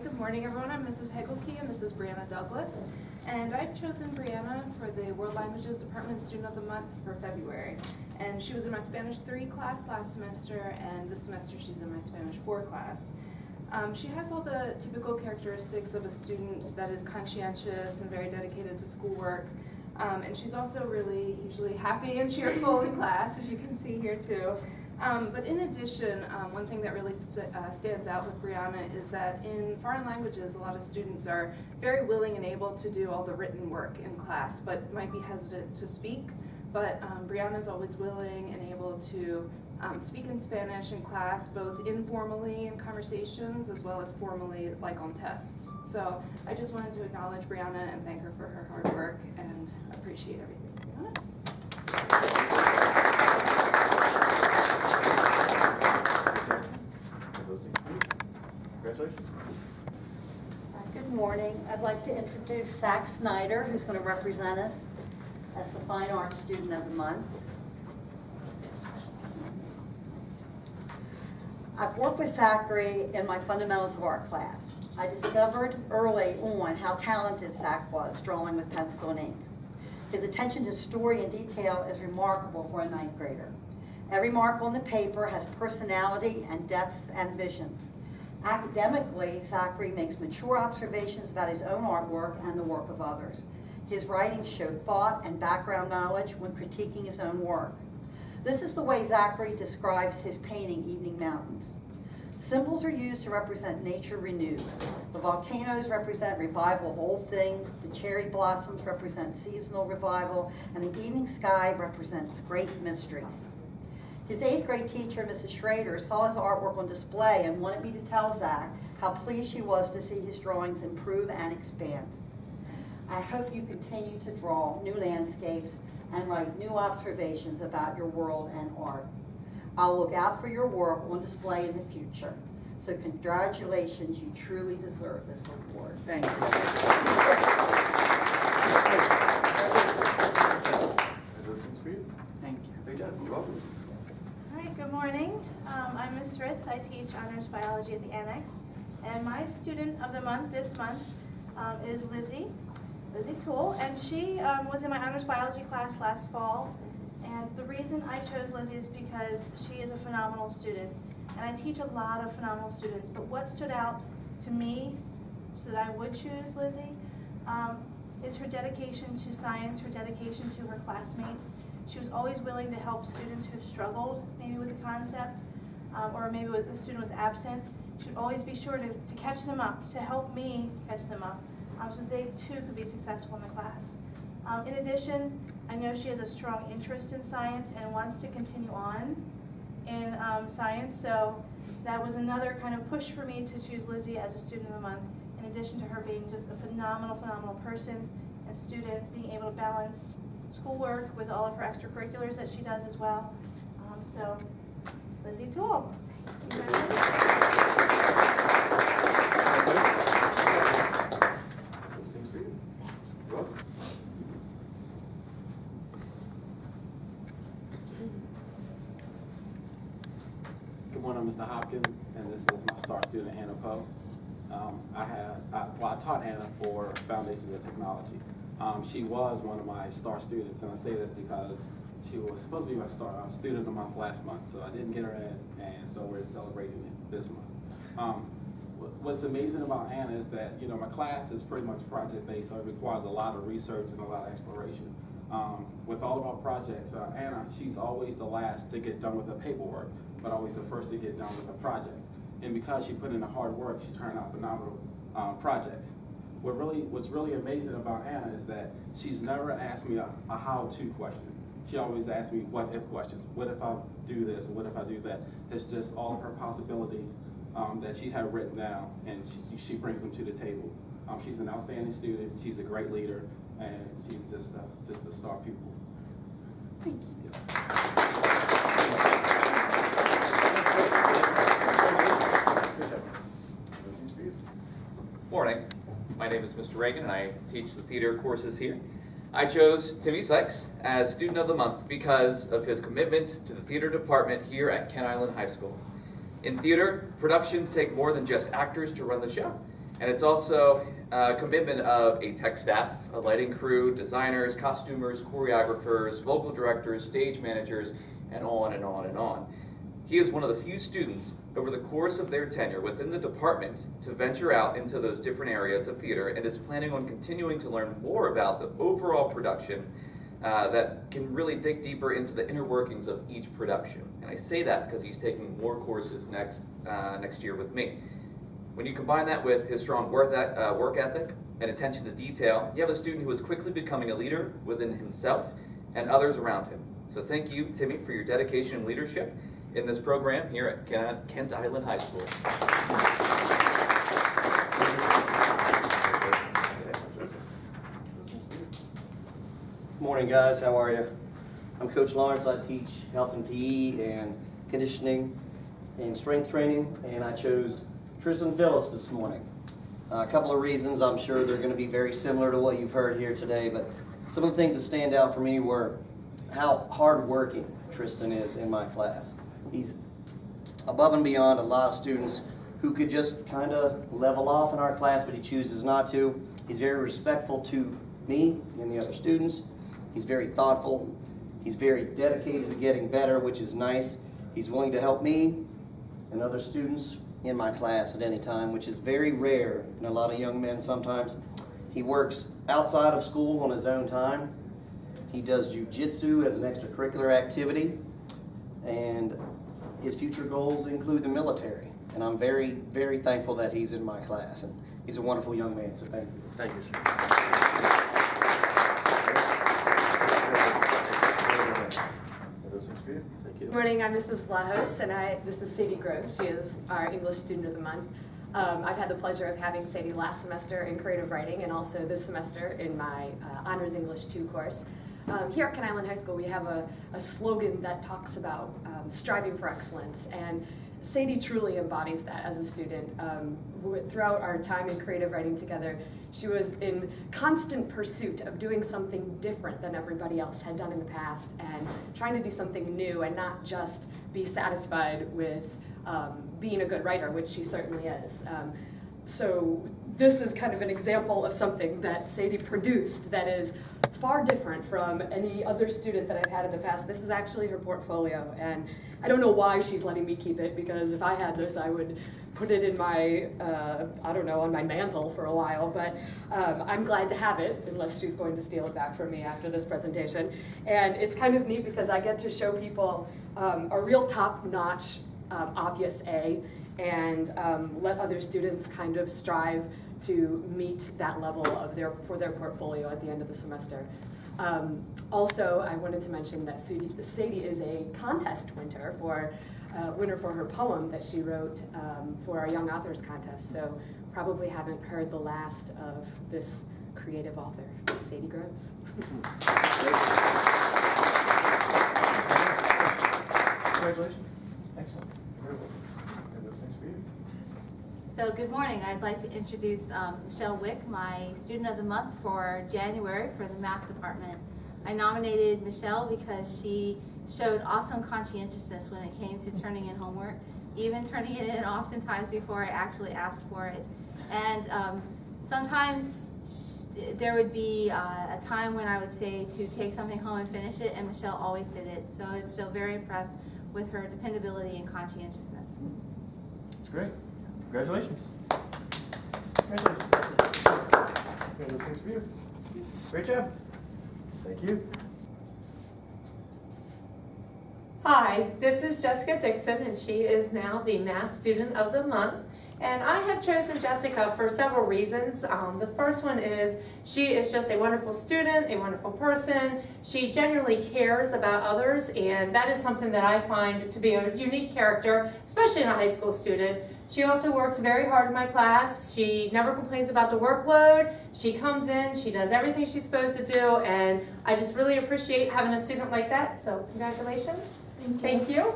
good morning everyone. I'm Mrs. Hegelke and this is Brianna Douglas. And I've chosen Brianna for the World Languages Department Student of the Month for February. And she was in my Spanish 3 class last semester, and this semester she's in my Spanish 4 class. She has all the typical characteristics of a student that is conscientious and very dedicated to schoolwork. And she's also really usually happy and cheerful in class, as you can see here too. But in addition, one thing that really stands out with Brianna is that in foreign languages, a lot of students are very willing and able to do all the written work in class, but might be hesitant to speak. But Brianna is always willing and able to speak in Spanish in class, both informally in conversations as well as formally, like on tests. So I just wanted to acknowledge Brianna and thank her for her hard work and appreciate everything. Brianna? Congratulations. Good morning. I'd like to introduce Zach Snyder, who's going to represent us as the Fine Arts Student of the Month. I've worked with Zachary in my Fundamentals of Art class. I discovered early on how talented Zach was drawing with pencil and ink. His attention to story and detail is remarkable for a 9th grader. Every mark on the paper has personality and depth and vision. Academically, Zachary makes mature observations about his own artwork and the work of others. His writings show thought and background knowledge when critiquing his own work. This is the way Zachary describes his painting, Evening Mountains. Symbols are used to represent nature renewed. The volcanoes represent revival of old things, the cherry blossoms represent seasonal revival, and the evening sky represents great mysteries. His 8th grade teacher, Mrs. Schrader, saw his artwork on display and wanted me to tell Zach how pleased she was to see his drawings improve and expand. I hope you continue to draw new landscapes and write new observations about your world and art. I'll look out for your work on display in the future. So congratulations, you truly deserve this award. Thank you. Congratulations for you. Thank you. Great job. You're welcome. All right, good morning. I'm Ms. Ritz. I teach honors biology at the Annex. And my student of the month this month is Lizzie Toole. And she was in my honors biology class last fall. And the reason I chose Lizzie is because she is a phenomenal student. And I teach a lot of phenomenal students. But what stood out to me so that I would choose Lizzie is her dedication to science, her dedication to her classmates. She was always willing to help students who struggled maybe with the concept or maybe the student was absent. She would always be sure to catch them up, to help me catch them up so they too could be successful in the class. In addition, I know she has a strong interest in science and wants to continue on in science, so that was another kind of push for me to choose Lizzie as a student of the month, in addition to her being just a phenomenal person and student, being able to balance schoolwork with all of her extracurriculars that she does as well. So, Lizzie Toole. Those things for you. You're welcome. Good morning, Mr. Hopkins, and this is my star student, Anna Poe. I taught Anna for Foundations of Technology. She was one of my star students, and I say that because she was supposed to be my star student of the month last month, so I didn't get her in, and so we're celebrating it this month. What's amazing about Anna is that, you know, my class is pretty much project-based, so it requires a lot of research and a lot of exploration. With all of our projects, Anna, she's always the last to get done with the paperwork, but always the first to get done with the projects. And because she put in the hard work, she turned out phenomenal projects. What's really amazing about Anna is that she's never asked me a how-to question. She always asks me what-if questions. What if I do this, and what if I do that? It's just all of her possibilities that she had written down, and she brings them to the table. She's an outstanding student, she's a great leader, and she's just a star pupil. Thank you. Great job. Those things for you. Morning. My name is Mr. Reagan, and I teach the theater courses here. I chose Timmy Sykes as Student of the Month because of his commitment to the theater department here at Kent Island High School. In theater, productions take more than just actors to run the show. And it's also a commitment of a tech staff, a lighting crew, designers, costumers, choreographers, vocal directors, stage managers, and on and on and on. He is one of the few students over the course of their tenure within the department to venture out into those different areas of theater and is planning on continuing to learn more about the overall production that can really dig deeper into the inner workings of each production. And I say that because he's taking more courses next year with me. When you combine that with his strong work ethic and attention to detail, you have a student who is quickly becoming a leader within himself and others around him. So thank you, Timmy, for your dedication and leadership in this program here at Kent Island High School. Morning, guys. How are you? I'm Coach Lawrence. I teach health and PE and conditioning and strength training, and I chose Tristan Phillips this morning. A couple of reasons. I'm sure they're going to be very similar to what you've heard here today, but some of the things that stand out for me were how hardworking Tristan is in my class. He's above and beyond a lot of students who could just kind of level off in our class, but he chooses not to. He's very respectful to me and the other students. He's very thoughtful. He's very dedicated to getting better, which is nice. He's willing to help me and other students in my class at any time, which is very rare in a lot of young men sometimes. He works outside of school on his own time. He does jiu-jitsu as an extracurricular activity, and his future goals include the military. And I'm very, very thankful that he's in my class. And he's a wonderful young man, so thank you. Thank you, sir. Those things for you. Thank you. Good morning, I'm Mrs. Vlahos, and this is Sadie Groves. She is our English Student of the Month. I've had the pleasure of having Sadie last semester in creative writing and also this semester in my Honors English 2 course. Here at Kent Island High School, we have a slogan that talks about striving for excellence, and Sadie truly embodies that as a student. Throughout our time in creative writing together, she was in constant pursuit of doing something different than everybody else had done in the past and trying to do something new and not just be satisfied with being a good writer, which she certainly is. So this is kind of an example of something that Sadie produced that is far different from any other student that I've had in the past. This is actually her portfolio, and I don't know why she's letting me keep it, because if I had this, I would put it in my, I don't know, on my mantle for a while, but I'm glad to have it, unless she's going to steal it back from me after this presentation. And it's kind of neat because I get to show people a real top-notch, obvious A, and let other students kind of strive to meet that level of for their portfolio at the end of the semester. Also, I wanted to mention that Sadie is a contest winner for her poem that she wrote for our Young Authors Contest. So probably haven't heard the last of this creative author, Sadie Groves. Congratulations. Excellent. Very well. And those things for you. So good morning. I'd like to introduce Michelle Wick, my Student of the Month for January for the Math Department. I nominated Michelle because she showed awesome conscientiousness when it came to turning in homework, even turning it in oftentimes before I actually asked for it. And sometimes there would be a time when I would say to take something home and finish it, and Michelle always did it. So I was still very impressed with her dependability and conscientiousness. That's great. Congratulations. Congratulations. And those things for you. Great job. Thank you. Hi, this is Jessica Dixon, and she is now the Math Student of the Month. And I have chosen Jessica for several reasons. The first one is she is just a wonderful student, a wonderful person. She genuinely cares about others, and that is something that I find to be a unique character, especially in a high school student. She also works very hard in my class. She never complains about the workload. She comes in, she does everything she's supposed to do, and I just really appreciate having a student like that, so congratulations. Thank you.